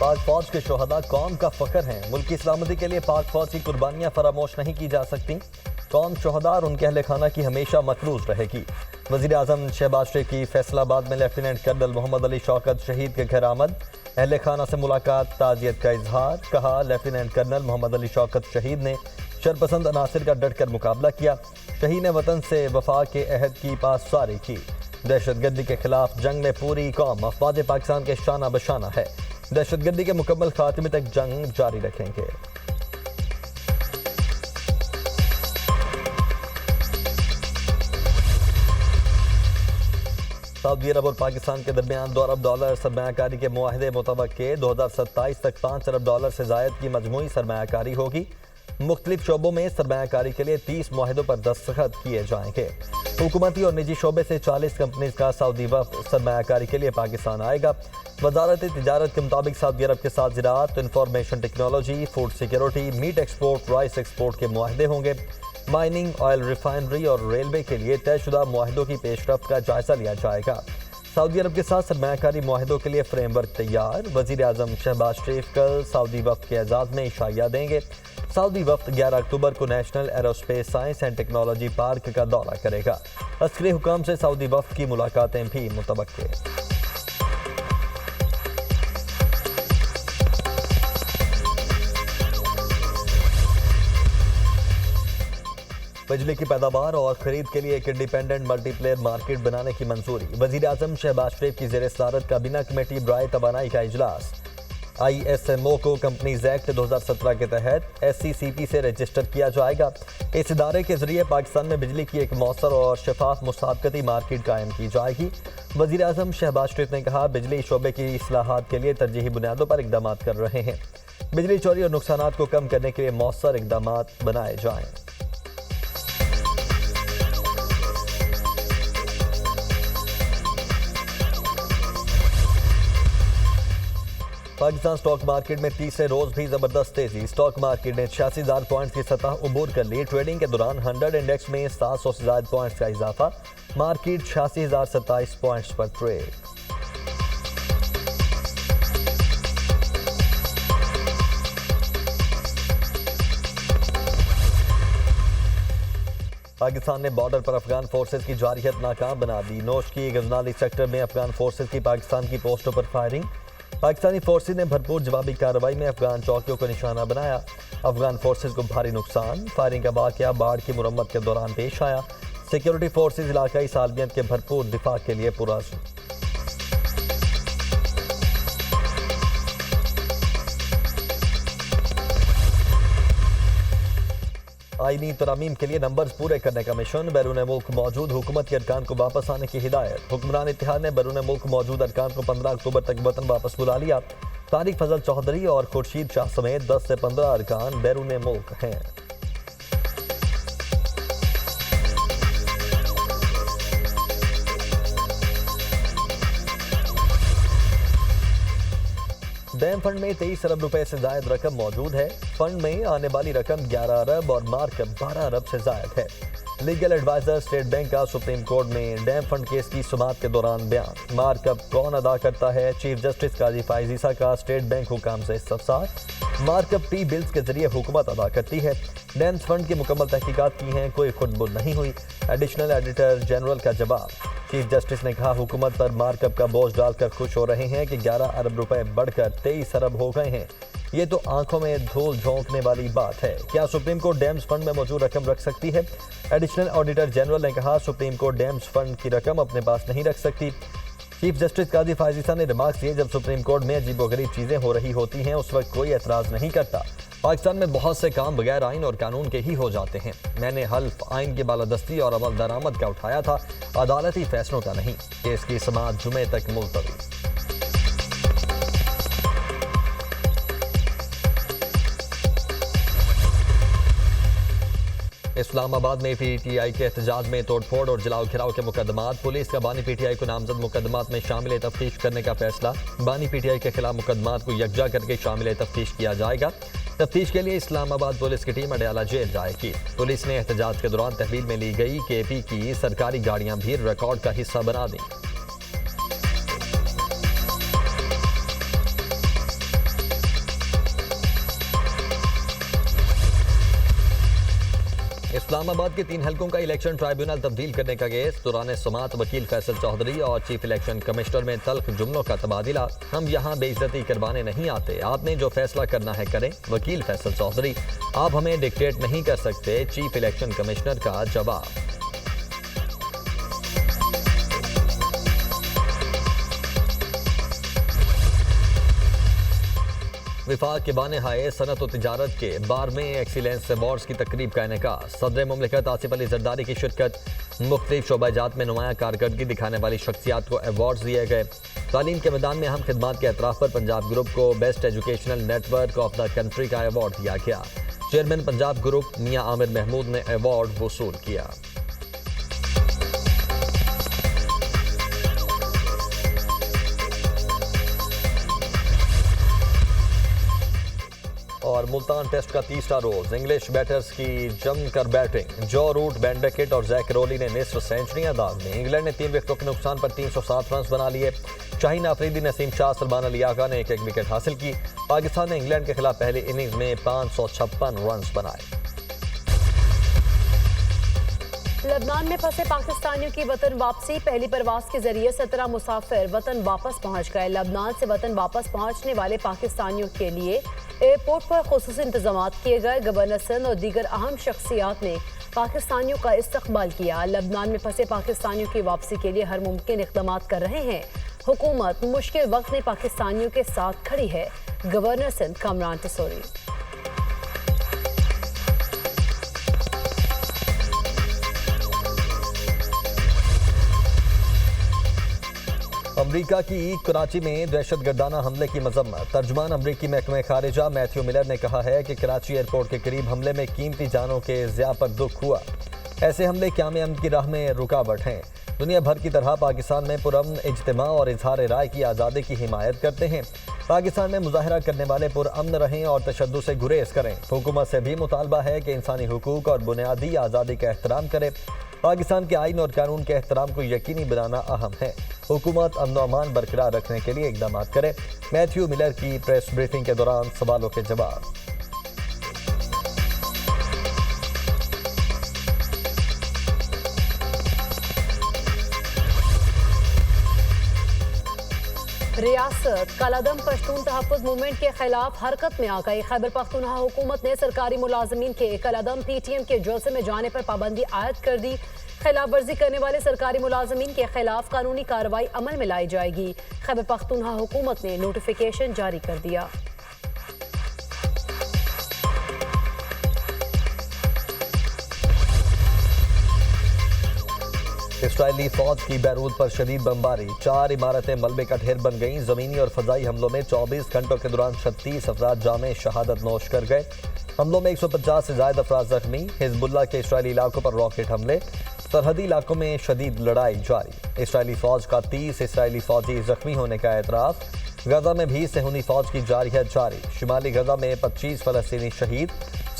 पाक फौज के शोहदा कौम का फख्र हैं। मुल्क की सलामती के लिए पाक फौज की कुर्बानियां फरामोश नहीं की जा सकती। कौम शोहदा और उनके अहले खाना की हमेशा मकरूज रहेगी। वज़ीर आज़म शहबाज शरीफ की फैसलाबाद में लेफ्टिनेंट कर्नल मोहम्मद अली शौकत शहीद के घर आमद। अहले खाना से मुलाकात, ताज़ियत का इजहार। कहा, लेफ्टिनेंट कर्नल मोहम्मद अली शौकत शहीद ने शरपसंद अनासिर का डटकर मुकाबला किया। शहीद ने वतन से वफा के अहद की पासदारी की। दहशतगर्दी के खिलाफ जंग में पूरी कौम अफवाज पाकिस्तान के शाना बशाना है। दहशतगर्दी के मुकम्मल खात्मे तक जंग जारी रखेंगे। सऊदी अरब और पाकिस्तान के दरमियान $2 अरब सरमायाकारी के मुआहदे मुतवक्के 2027 तक $5 अरब से जायद की मजमूई सरमायाकारी होगी। मुख्तलिफ शोबों में सरमायाकारी के लिए 30 मुआहदों पर दस्तखत किए जाएंगे। हुकूमती और निजी शोबे से 40 कंपनीज का सऊदी वफ्द सरमायाकारी के लिए पाकिस्तान आएगा। वजारत तिजारत के मुताबिक सऊदी अरब के साथ ज़राअत, information technology, food security, meat export, rice export के मुआहदे होंगे। माइनिंग, ऑयल रिफाइनरी और रेलवे के लिए तयशुदा मुआहदों की पेशरफ्त का जायजा लिया जाएगा। सऊदी अरब के साथ सरमायाकारी मुआहदों के लिए फ्रेमवर्क तैयार। वज़ीर आज़म शहबाज शरीफ कल सऊदी वफ्द के एजाज़ में इशाया देंगे। सऊदी वफ्द 11 अक्टूबर को national aerospace science and technology park का दौरा करेगा। अस्करी हुकाम से सऊदी वफ्द की मुलाकातें भी मुतवक्के। बिजली की पैदावार और खरीद के लिए एक इंडिपेंडेंट मल्टीप्लेयर मार्केट बनाने की मंजूरी। वज़ीर आज़म शहबाज शरीफ की ज़ेर सदारत काबीना कमेटी बराए तवानाई का इजलास। ISMO को कंपनीज एक्ट 2017 के तहत SCCP से रजिस्टर किया जाएगा। इस इदारे के जरिए पाकिस्तान में बिजली की एक मौसर और शफाफ मुसाबकती मार्केट कायम की जाएगी। वज़ीर आज़म शहबाज शरीफ ने कहा, बिजली शोबे की इस्लाहात के लिए तरजीही बुनियादों पर इकदाम कर रहे हैं। बिजली चोरी और नुकसानात को कम करने के लिए मौसर इकदाम बनाए जाएँ। पाकिस्तान स्टॉक मार्केट में तीसरे रोज भी जबरदस्त तेजी। स्टॉक मार्केट ने 86,000 पॉइंट्स की सतह उबूर कर ली। ट्रेडिंग के दौरान 100 इंडेक्स में 700 से ज्यादा पॉइंट्स का इजाफा। मार्केट 86,027 पॉइंट्स पर ट्रेड। पाकिस्तान ने बॉर्डर पर अफगान फोर्सेज की जारहियत नाकाम बना दी। नोश की गजनाली सेक्टर में अफगान फोर्सेज की पाकिस्तान की पोस्टों पर फायरिंग। पाकिस्तानी फोर्सेज ने भरपूर जवाबी कार्रवाई में अफगान चौकियों को निशाना बनाया। अफगान फोर्सेज को भारी नुकसान। फायरिंग का वाकया बाढ़ की मुरम्मत के दौरान पेश आया। सिक्योरिटी फोर्सेज इलाकाई सालमियत के भरपूर दिफा के लिए पुरअज़्म। आईनी तरामीम के लिए नंबर्स पूरे करने का मिशन। बैरून मुल्क मौजूद हुकूमत के अरकान को वापस आने की हिदायत। हुक्मरान इत्तेहाद ने बैरून मुल्क मौजूद अरकान को 15 अक्टूबर तक वतन वापस बुला लिया। तारिक फजल चौधरी और खुर्शीद शाह समेत 10 से 15 अरकान बैरून मुल्क हैं। डैम फंड में 23 अरब रुपए से जायद रकम मौजूद है। फंड में आने वाली रकम 11 अरब और मार्कअप 12 अरब से जायद है। लीगल एडवाइजर स्टेट बैंक का सुप्रीम कोर्ट में डैम फंड केस की सुनवाई के दौरान बयान। मार्कअप कौन अदा करता है? चीफ जस्टिस काजी फाइज ईसा का स्टेट बैंक हुकाम से इस्तफसार। मार्कअप टी बिल्स के जरिए हुकूमत अदा करती है। डैम्स फंड की मुकम्मल तहकीकात की हैं, कोई खुदबुद नहीं हुई। एडिशनल एडिटर जनरल का जवाब। चीफ जस्टिस ने कहा, हुकूमत पर मार्कअप का बोझ डालकर खुश हो रहे हैं कि 11 अरब रुपए बढ़कर 23 अरब हो गए हैं। ये तो आंखों में धूल झोंकने वाली बात है। क्या सुप्रीम कोर्ट डैम्स फंड में मौजूद रकम रख सकती है? एडिशनल ऑडिटर जनरल ने कहा, सुप्रीम कोर्ट डैम्स फंड की रकम अपने पास नहीं रख सकती। चीफ जस्टिस काजी फाइज ईसा ने रिमार्क्स दिए, जब सुप्रीम कोर्ट में अजीबोगरीब चीजें हो रही होती हैं उस वक्त कोई एतराज नहीं करता। पाकिस्तान में बहुत से काम बगैर आइन और कानून के ही हो जाते हैं। मैंने हल्फ आइन की बालादस्ती और अमल दरामद का उठाया था, अदालती फैसलों का नहीं। केस की समाअत जुमे तक मुलतवी। इस्लामाबाद में PTI के एहतजाज में तोड़फोड़ और जलाओ घिराव के मुकदमात। पुलिस का बानी PTI को नामजद मुकदमात में शामिल तफ्तीश करने का फैसला। बानी PTI के खिलाफ मुकदमात को यकजा करके शामिल तफ्तीश किया जाएगा। तफ्तीश के लिए इस्लामाबाद पुलिस की टीम अडयाला जेल जाएगी। पुलिस ने एहतजाज के दौरान तहवील में ली गई KP की सरकारी गाड़ियां भी रिकॉर्ड का हिस्सा बना दी। इस्लामाबाद के 3 हलकों का इलेक्शन ट्राइब्यूनल तब्दील करने का केस, दौरान समाअत वकील फैसल चौधरी और चीफ इलेक्शन कमिश्नर में तल्ख जुमलों का तबादला। हम यहाँ बेइज्जती करवाने नहीं आते, आपने जो फैसला करना है करें। वकील फैसल चौधरी, आप हमें डिक्टेट नहीं कर सकते। चीफ इलेक्शन कमिश्नर का जवाब। विफाक के बाने हाय सनत और तिजारत के 12वें एक्सीलेंस अवार्ड्स की तकरीब का इनेकाद। सदर मुमलिकत आसिफ अली जरदारी की शिरकत। मुख्तलिफ शोबाजात में नुमाया कारकर्दगी दिखाने वाली शख्सियात को अवार्ड्स दिए गए। तालीम के मैदान में अहम खिदमात के एतराफ़ पर पंजाब ग्रुप को best educational network of the country का अवार्ड दिया गया। चेयरमैन पंजाब ग्रुप मियां आमिर महमूद ने अवार्ड वसूल किया। और मुल्तान टेस्ट का तीसरा रोज, इंग्लिश बैटर्स की जमकर batting. Joe Root, Ben Duckett और जैक रोली ने निस्फ सेंचुरियां दाग दी। इंग्लैंड ने 3 विकेटों के नुकसान पर 307 रन बना लिए। शाहीन आफरीदी, नसीम शाह, सलमान अली आगा ने 1-1 विकेट हासिल की। पाकिस्तान ने इंग्लैंड के खिलाफ पहली इनिंग्स में 556 रन बनाए। लबनान में फंसे पाकिस्तानियों की वतन वापसी। पहली परवाज के जरिए 17 मुसाफिर वतन वापस पहुंच गए। लबनान से वतन वापस पहुंचने वाले पाकिस्तानियों के लिए एयरपोर्ट पर खुसूसी इंतजाम किए गए। गवर्नर सिंध और दीगर अहम शख्सियात ने पाकिस्तानियों का इस्तकबाल किया। लबनान में फंसे पाकिस्तानियों की वापसी के लिए हर मुमकिन इक़दाम कर रहे हैं। हुकूमत मुश्किल वक्त में पाकिस्तानियों के साथ खड़ी है। गवर्नर सिंध कामरान तसोरी। अमरीका की कराची में दहशतगर्दाना हमले की मजम्मत। तर्जुमान अमरीकी महकमे खारिजा मैथ्यू मिलर ने कहा है कि कराची एयरपोर्ट के करीब हमले में कीमती जानों के ज़िया पर दुख हुआ। ऐसे हमले क़याम अमन की राह में रुकावट हैं। दुनिया भर की तरह पाकिस्तान में पुरअमन इज्तिमा और इजहार राय की आज़ादी की हिमायत करते हैं। पाकिस्तान में मुजाहरा करने वाले पुरअमन रहें और तशद्दुद से गुरेज करें। हुकूमत से भी मुतालबा है कि इंसानी हुकूक और बुनियादी आज़ादी का एहतराम करे। पाकिस्तान के आइन और कानून के एहतराम को यकीनी बनाना अहम है। हुकूमत अमन और अमान बरकरार रखने के लिए इकदाम करे। मैथ्यू मिलर की प्रेस ब्रीफिंग के दौरान सवालों के जवाब। रियासत कलादम पश्तून तहफ़्फ़ुज़ मूवमेंट के खिलाफ हरकत में आ गई। खैबर पख्तूनख्वा हुकूमत ने सरकारी मुलाजमीन के कलादम PTM के जलसे में जाने पर पाबंदी आयद कर दी। खिलाफ वर्जी करने वाले सरकारी मुलाजमीन के खिलाफ कानूनी कार्रवाई अमल में लाई जाएगी। खैबर पख्तूनख्वा हुकूमत ने नोटिफिकेशन जारी कर दिया। इसराइली फौज की बैरूत पर शदीद बमबारी। 4 इमारतें मलबे का ढेर बन गईं। जमीनी और फजाई हमलों में 24 घंटों के दौरान 36 अफराद जामे शहादत नोश कर गए। हमलों में 150 से ज्यादा अफराद जख्मी। हिजबुल्लाह के इसराइली इलाकों पर रॉकेट हमले। सरहदी इलाकों में शदीद लड़ाई जारी। इसराइली फौज का 30 इसराइली फौजी जख्मी होने का एतराफ। गजा में भी सेहूनी फौज की जारहियत जारी। शुमाली गजा में 25 फलस्तीनी शहीद।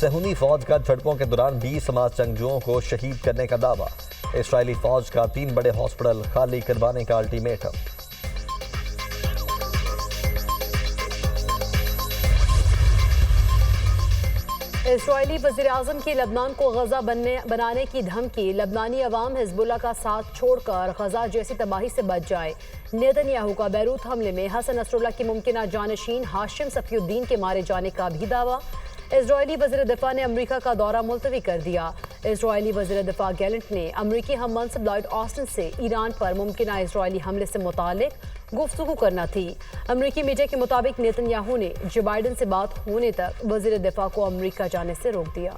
सेहूनी फौज का झड़पों के दौरान 20 हमास जंगजुओं को शहीद करने का दावा। इसराइली फौज का 3 बड़े हॉस्पिटल खाली करवाने का अल्टीमेटम। इसराइली वज़ीर-ए-आज़म की लबनान को गजा बनाने की धमकी। लबनानी अवाम हिजबुल्लाह का साथ छोड़कर गजा जैसी तबाही से बच जाए। नेतन्याहू का बैरूत हमले में हसन नसरुल्लाह की मुमकिना जानशीन हाशिम सफीउद्दीन के मारे जाने का भी दावा। इजरायली वज़ीर दिफा ने अमरीका का दौरा मुलतवी कर दिया। इजरायली वज़ीर दिफा गैलेंट ने अमरीकी हम मनसब लॉयड ऑस्टिन से ईरान पर मुमकिना इजरायली हमले से मुतालिक गुफ्तगू करना थी। अमरीकी मीडिया के मुताबिक नेतन्याहू ने जो बाइडन से बात होने तक वज़ीर दिफा को अमरीका जाने से रोक दिया।